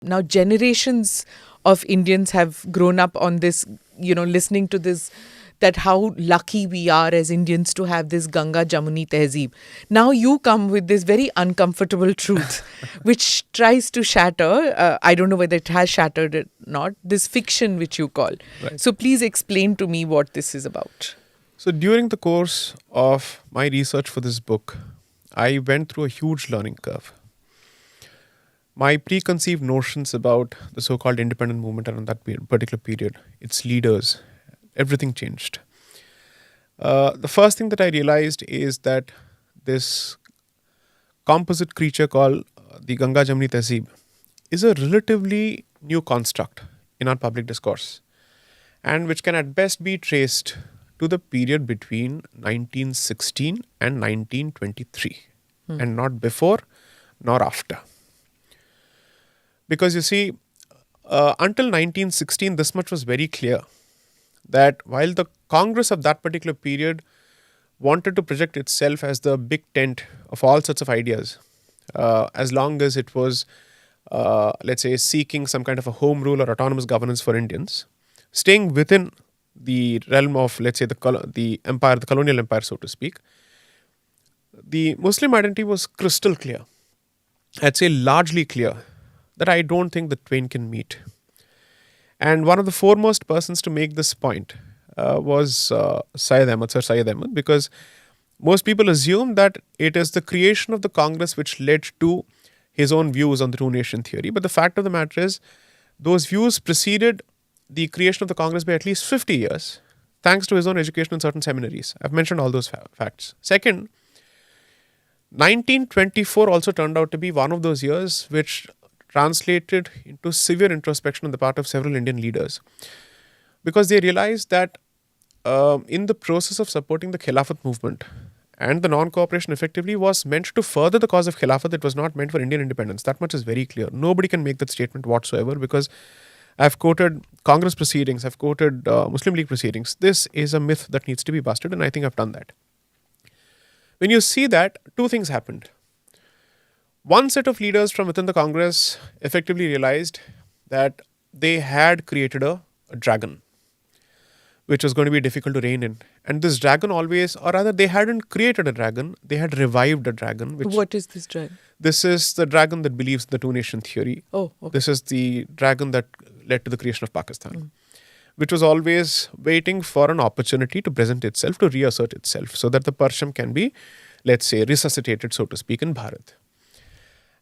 Now, generations of Indians have grown up on this, listening to this, that how lucky we are as Indians to have this Ganga Jamuni Tehzeeb. Now you come with this very uncomfortable truth, which tries to shatter, I don't know whether it has shattered it or not, this fiction which you call. Right. So please explain to me what this is about. So during the course of my research for this book, I went through a huge learning curve. My preconceived notions about the so-called independent movement around that particular period, its leaders, everything changed. The first thing that I realized is that this composite creature called the Ganga Jamuni Tehzeeb is a relatively new construct in our public discourse, and which can at best be traced to the period between 1916 and 1923, and not before nor after. Because you see, until 1916, this much was very clear, that while the Congress of that particular period wanted to project itself as the big tent of all sorts of ideas, as long as it was, let's say, seeking some kind of a home rule or autonomous governance for Indians, staying within the realm of, let's say, the empire, the colonial empire, so to speak, the Muslim identity was crystal clear. I'd say largely clear, that I don't think the twain can meet. And one of the foremost persons to make this point was Sir Syed Ahmad, because most people assume that it is the creation of the Congress which led to his own views on the two-nation theory. But the fact of the matter is, those views preceded the creation of the Congress by at least 50 years, thanks to his own education in certain seminaries. I've mentioned all those facts. Second, 1924 also turned out to be one of those years which translated into severe introspection on the part of several Indian leaders, because they realized that in the process of supporting the Khilafat movement, and the non-cooperation effectively was meant to further the cause of Khilafat, it was not meant for Indian independence. That much is very clear. Nobody can make that statement whatsoever, because I've quoted Congress proceedings, I've quoted Muslim League proceedings. This is a myth that needs to be busted, and I think I've done that. When you see that, two things happened. One set of leaders from within the Congress effectively realized that they had created a dragon, which was going to be difficult to rein in. And this dragon always, or rather they hadn't created a dragon, they had revived a dragon. What is this dragon? This is the dragon that believes in the two-nation theory. Oh, okay. This is the dragon that led to the creation of Pakistan, which was always waiting for an opportunity to present itself, to reassert itself, so that the Persham can be, let's say, resuscitated, so to speak, in Bharat.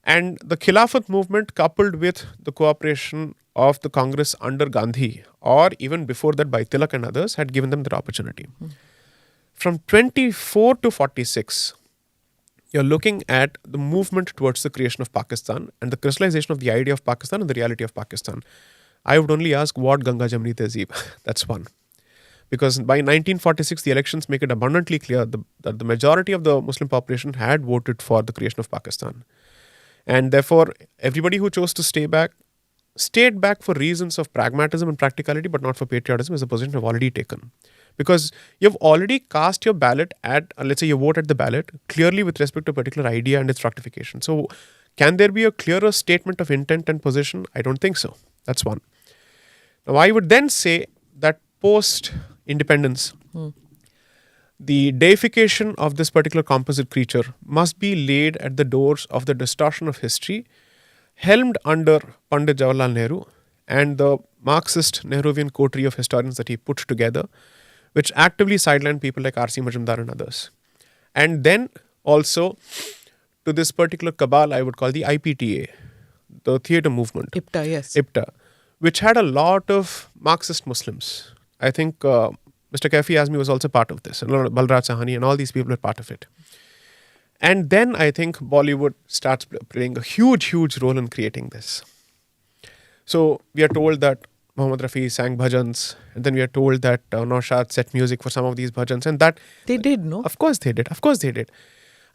And the Khilafat movement, coupled with the cooperation of the Congress under Gandhi, or even before that by Tilak and others, had given them that opportunity. From 24 to 46, you're looking at the movement towards the creation of Pakistan and the crystallization of the idea of Pakistan and the reality of Pakistan. I would only ask, what Ganga Jamuni Tehzeeb? That's one. Because by 1946, the elections make it abundantly clear that the majority of the Muslim population had voted for the creation of Pakistan. And therefore, everybody who chose to stayed back for reasons of pragmatism and practicality, but not for patriotism, is a position you've already taken. Because you've already cast your ballot at, let's say you vote at the ballot, clearly with respect to a particular idea and its fructification. So, can there be a clearer statement of intent and position? I don't think so. That's one. Now, I would then say that post-independence, the deification of this particular composite creature must be laid at the doors of the distortion of history, helmed under Pandit Jawaharlal Nehru and the Marxist Nehruvian coterie of historians that he put together, which actively sidelined people like R.C. Majumdar and others. And then also to this particular cabal, I would call the IPTA, the theatre movement. IPTA, yes. IPTA, which had a lot of Marxist Muslims. I think Mr. Kaifi Azmi was also part of this, and Balraj Sahani and all these people were part of it. And then I think Bollywood starts playing a huge role in creating this. So we are told that Muhammad Rafi sang bhajans, and then we are told that Naushad set music for some of these bhajans, and that... They did, no? Of course they did.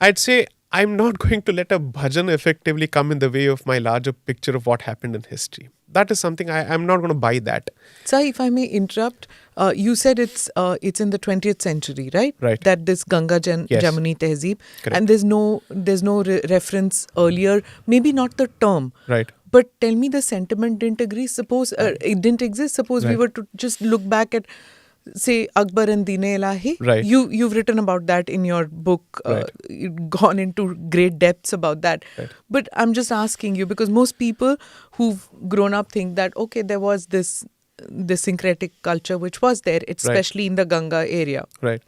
I'd say I'm not going to let a bhajan effectively come in the way of my larger picture of what happened in history. That is something I'm not going to buy that. Sai, if I may interrupt, you said it's in the 20th century, right? Right. That this Ganga Jamuni Tehzeeb. Correct. And there's no reference earlier, maybe not the term. Right. But tell me, the sentiment didn't agree. Suppose it didn't exist. Suppose we Right. were to just look back at, say, Akbar and Dine-e-Ilahi. Right. You've written about that in your book. Right. You've gone into great depths about that. Right. But I'm just asking you, because most people who've grown up think that, okay, there was this syncretic culture which was there, especially in the Ganga area. Right.